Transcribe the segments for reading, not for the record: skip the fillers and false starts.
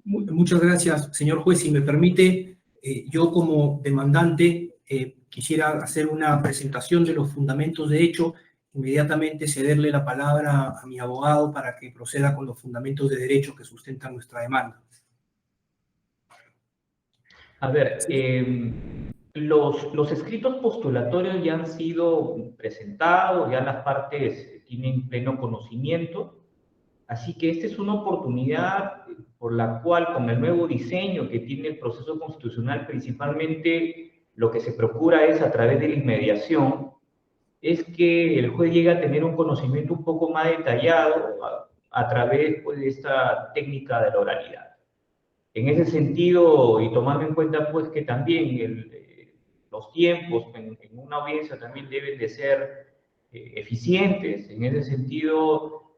Muchas gracias, señor juez. Si me permite, yo como demandante quisiera hacer una presentación de los fundamentos de hecho, inmediatamente cederle la palabra a mi abogado para que proceda con los fundamentos de derecho que sustentan nuestra demanda. A ver, los escritos postulatorios ya han sido presentados, ya las partes tienen pleno conocimiento, así que esta es una oportunidad por la cual, con el nuevo diseño que tiene el proceso constitucional, principalmente lo que se procura es, a través de la inmediación, es que el juez llegue a tener un conocimiento un poco más detallado a través, pues, de esta técnica de la oralidad. En ese sentido, y tomando en cuenta pues que también los tiempos en una audiencia también deben de ser eficientes, en ese sentido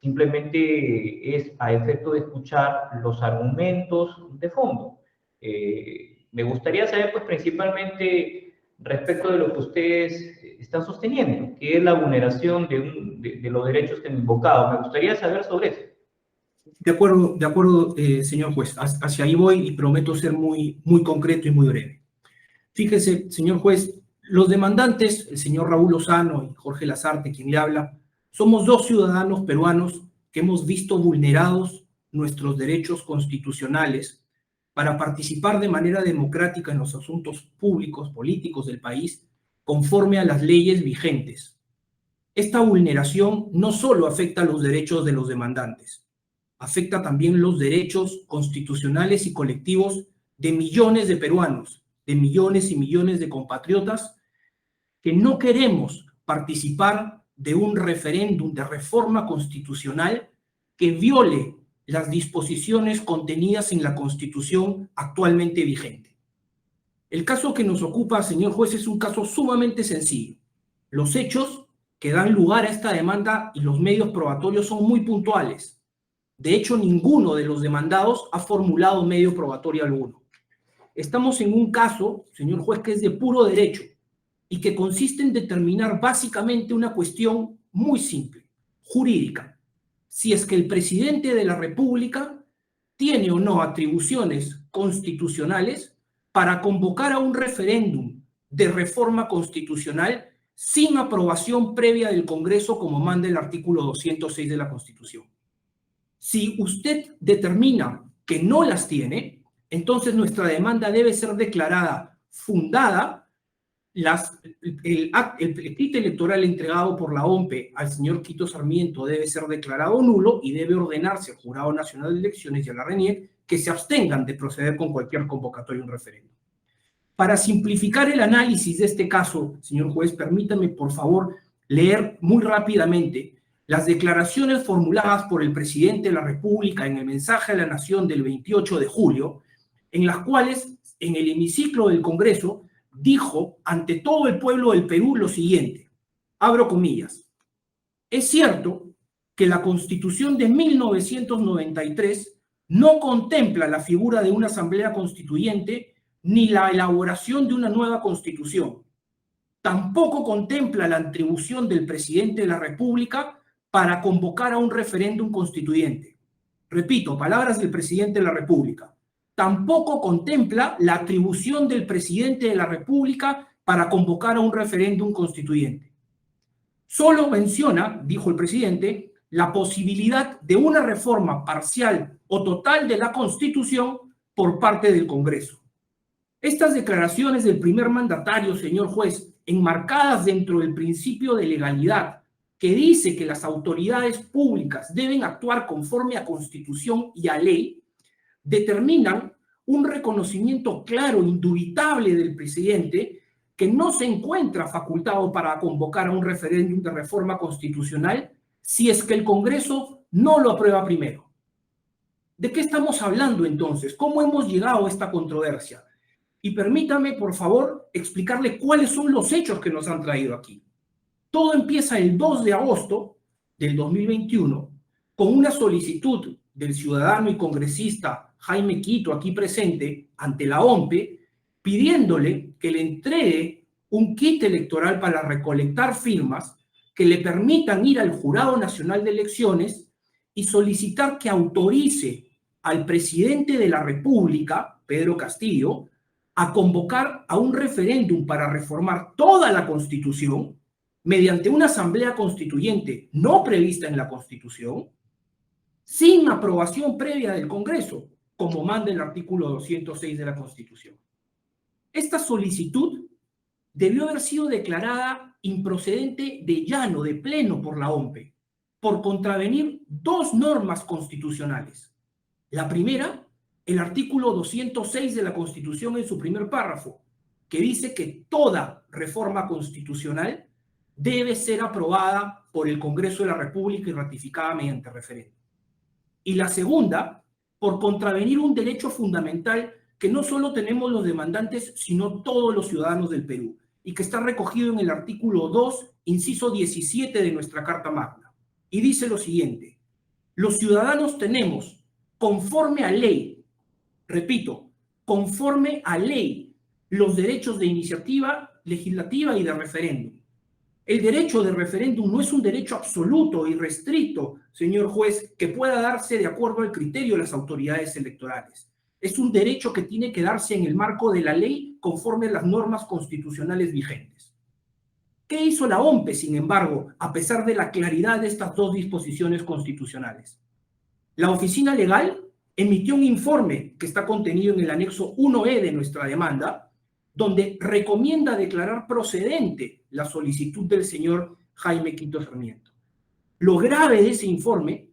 simplemente es a efecto de escuchar los argumentos de fondo. Me gustaría saber pues principalmente respecto de lo que ustedes están sosteniendo, que es la vulneración de los derechos que han invocado. Me gustaría saber sobre eso. De acuerdo, señor juez. Hacia ahí voy y prometo ser muy concreto y muy breve. Fíjese, señor juez, los demandantes, el señor Raúl Lozano y Jorge Lazarte, quien le habla, somos dos ciudadanos peruanos que hemos visto vulnerados nuestros derechos constitucionales para participar de manera democrática en los asuntos públicos, políticos del país, conforme a las leyes vigentes. Esta vulneración no solo afecta a los derechos de los demandantes, afecta también los derechos constitucionales y colectivos de millones de peruanos, de millones y millones de compatriotas que no queremos participar de un referéndum de reforma constitucional que viole las disposiciones contenidas en la Constitución actualmente vigente. El caso que nos ocupa, señor juez, es un caso sumamente sencillo. Los hechos que dan lugar a esta demanda y los medios probatorios son muy puntuales. De hecho, ninguno de los demandados ha formulado medio probatorio alguno. Estamos en un caso, señor juez, que es de puro derecho y que consiste en determinar básicamente una cuestión muy simple, jurídica. Si es que el presidente de la República tiene o no atribuciones constitucionales para convocar a un referéndum de reforma constitucional sin aprobación previa del Congreso, como manda el artículo 206 de la Constitución. Si usted determina que no las tiene, entonces nuestra demanda debe ser declarada fundada. El kit electoral entregado por la OMPE al señor Quito Sarmiento debe ser declarado nulo y debe ordenarse al Jurado Nacional de Elecciones y a la RENIEC que se abstengan de proceder con cualquier convocatoria a un referéndum. Para simplificar el análisis de este caso, señor juez, permítame por favor leer muy rápidamente las declaraciones formuladas por el presidente de la República en el mensaje a la Nación del 28 de julio, en las cuales, en el hemiciclo del Congreso, dijo ante todo el pueblo del Perú lo siguiente, abro comillas: es cierto que la Constitución de 1993 no contempla la figura de una asamblea constituyente ni la elaboración de una nueva Constitución. Tampoco contempla la atribución del presidente de la República para convocar a un referéndum constituyente. Repito, palabras del presidente de la República. Tampoco contempla la atribución del presidente de la República para convocar a un referéndum constituyente. Solo menciona, dijo el presidente, la posibilidad de una reforma parcial o total de la Constitución por parte del Congreso. Estas declaraciones del primer mandatario, señor juez, enmarcadas dentro del principio de legalidad, que dice que las autoridades públicas deben actuar conforme a Constitución y a ley, determinan un reconocimiento claro, indubitable del presidente, que no se encuentra facultado para convocar a un referéndum de reforma constitucional si es que el Congreso no lo aprueba primero. ¿De qué estamos hablando entonces? ¿Cómo hemos llegado a esta controversia? Y permítame, por favor, explicarle cuáles son los hechos que nos han traído aquí. Todo empieza el 2 de agosto del 2021 con una solicitud del ciudadano y congresista Jaime Quito, aquí presente, ante la OMPE, pidiéndole que le entregue un kit electoral para recolectar firmas que le permitan ir al Jurado Nacional de Elecciones y solicitar que autorice al presidente de la República, Pedro Castillo, a convocar a un referéndum para reformar toda la Constitución mediante una asamblea constituyente no prevista en la Constitución, sin aprobación previa del Congreso, como manda el artículo 206 de la Constitución. Esta solicitud debió haber sido declarada improcedente de llano, de pleno, por la OMPE, por contravenir dos normas constitucionales. La primera, el artículo 206 de la Constitución en su primer párrafo, que dice que toda reforma constitucional debe ser aprobada por el Congreso de la República y ratificada mediante referéndum. Y la segunda, por contravenir un derecho fundamental que no solo tenemos los demandantes, sino todos los ciudadanos del Perú, y que está recogido en el artículo 2, inciso 17 de nuestra Carta Magna. Y dice lo siguiente: los ciudadanos tenemos, conforme a ley, repito, conforme a ley, los derechos de iniciativa legislativa y de referéndum. El derecho de referéndum no es un derecho absoluto y restricto, señor juez, que pueda darse de acuerdo al criterio de las autoridades electorales. Es un derecho que tiene que darse en el marco de la ley conforme a las normas constitucionales vigentes. ¿Qué hizo la OMPE, sin embargo, a pesar de la claridad de estas dos disposiciones constitucionales? La Oficina Legal emitió un informe que está contenido en el anexo 1E de nuestra demanda, donde recomienda declarar procedente la solicitud del señor Jaime Quito Sarmiento. Lo grave de ese informe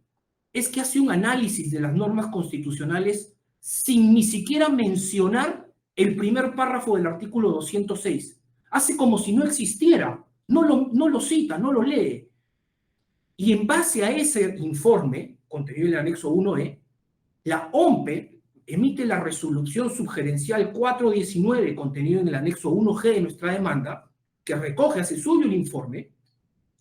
es que hace un análisis de las normas constitucionales sin ni siquiera mencionar el primer párrafo del artículo 206. Hace como si no existiera, no lo cita, no lo lee. Y en base a ese informe, contenido en el anexo 1E, la OMPE emite la resolución subgerencial 419, contenido en el anexo 1G de nuestra demanda, que recoge, hace suyo el informe,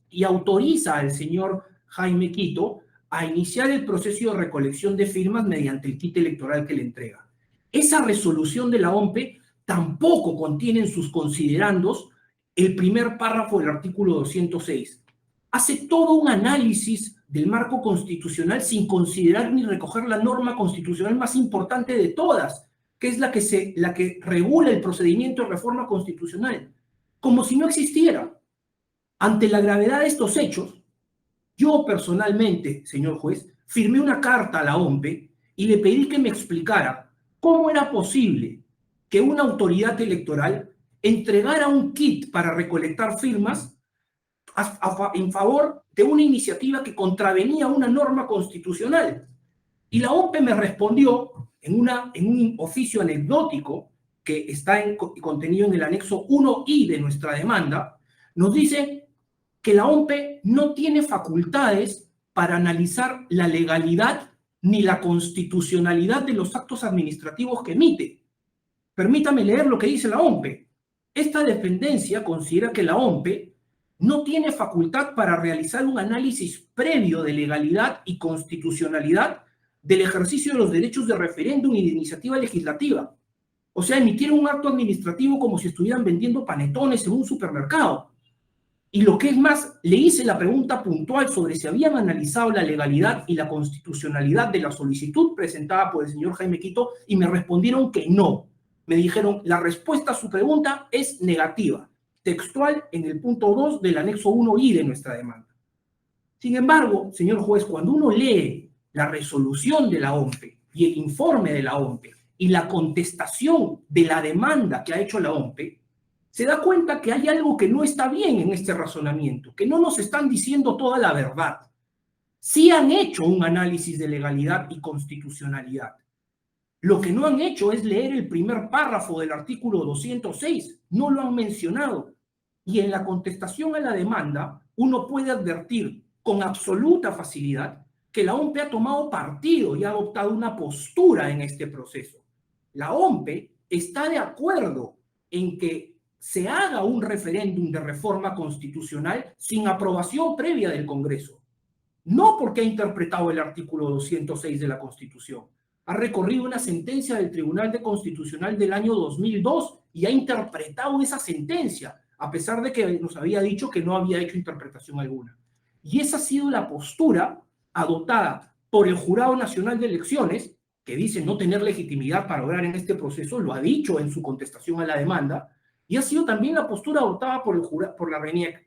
y autoriza al señor Jaime Quito a iniciar el proceso de recolección de firmas mediante el kit electoral que le entrega. Esa resolución de la OMPE tampoco contiene en sus considerandos el primer párrafo del artículo 206. Hace todo un análisis del marco constitucional sin considerar ni recoger la norma constitucional más importante de todas, que es la que regula el procedimiento de reforma constitucional, como si no existiera. Ante la gravedad de estos hechos, yo personalmente, señor juez, firmé una carta a la OMPE y le pedí que me explicara cómo era posible que una autoridad electoral entregara un kit para recolectar firmas en favor de una iniciativa que contravenía una norma constitucional. Y la OMPE me respondió en un oficio anecdótico que está contenido en el anexo 1I de nuestra demanda, nos dice que la OMPE no tiene facultades para analizar la legalidad ni la constitucionalidad de los actos administrativos que emite. Permítame leer lo que dice la OMPE. Esta dependencia considera que la OMPE no tiene facultad para realizar un análisis previo de legalidad y constitucionalidad del ejercicio de los derechos de referéndum y de iniciativa legislativa. O sea, emitir un acto administrativo como si estuvieran vendiendo panetones en un supermercado. Y lo que es más, le hice la pregunta puntual sobre si habían analizado la legalidad y la constitucionalidad de la solicitud presentada por el señor Jaime Quito y me respondieron que no. Me dijeron, la respuesta a su pregunta es negativa, textual en el punto 2 del anexo 1I de nuestra demanda. Sin embargo, señor juez, cuando uno lee la resolución de la OMPE y el informe de la OMPE y la contestación de la demanda que ha hecho la OMPE, se da cuenta que hay algo que no está bien en este razonamiento, que no nos están diciendo toda la verdad. Sí han hecho un análisis de legalidad y constitucionalidad. Lo que no han hecho es leer el primer párrafo del artículo 206, no lo han mencionado. Y en la contestación a la demanda, uno puede advertir con absoluta facilidad que la OMPE ha tomado partido y ha adoptado una postura en este proceso. La OMPE está de acuerdo en que se haga un referéndum de reforma constitucional sin aprobación previa del Congreso. No porque ha interpretado el artículo 206 de la Constitución. Ha recorrido una sentencia del Tribunal Constitucional del año 2002 y ha interpretado esa sentencia, a pesar de que nos había dicho que no había hecho interpretación alguna. Y esa ha sido la postura adoptada por el Jurado Nacional de Elecciones, que dice no tener legitimidad para obrar en este proceso, lo ha dicho en su contestación a la demanda, y ha sido también la postura adoptada por la RENIEC.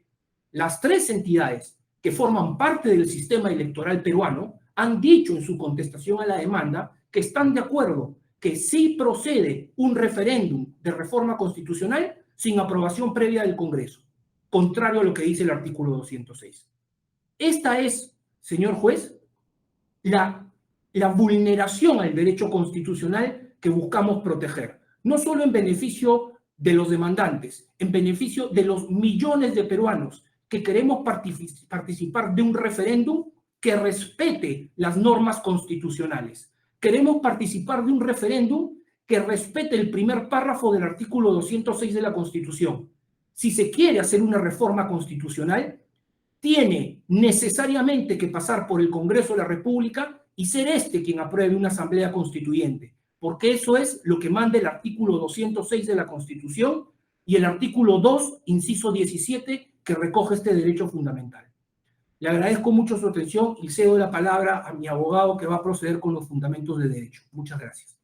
Las tres entidades que forman parte del sistema electoral peruano han dicho en su contestación a la demanda que están de acuerdo que sí procede un referéndum de reforma constitucional sin aprobación previa del Congreso, contrario a lo que dice el artículo 206. Esta es, señor juez, la vulneración al derecho constitucional que buscamos proteger, no solo en beneficio de los demandantes, en beneficio de los millones de peruanos que queremos participar de un referéndum que respete las normas constitucionales. Queremos participar de un referéndum que respete el primer párrafo del artículo 206 de la Constitución. Si se quiere hacer una reforma constitucional, tiene necesariamente que pasar por el Congreso de la República y ser este quien apruebe una asamblea constituyente, porque eso es lo que manda el artículo 206 de la Constitución y el artículo 2, inciso 17, que recoge este derecho fundamental. Le agradezco mucho su atención y cedo la palabra a mi abogado que va a proceder con los fundamentos de derecho. Muchas gracias.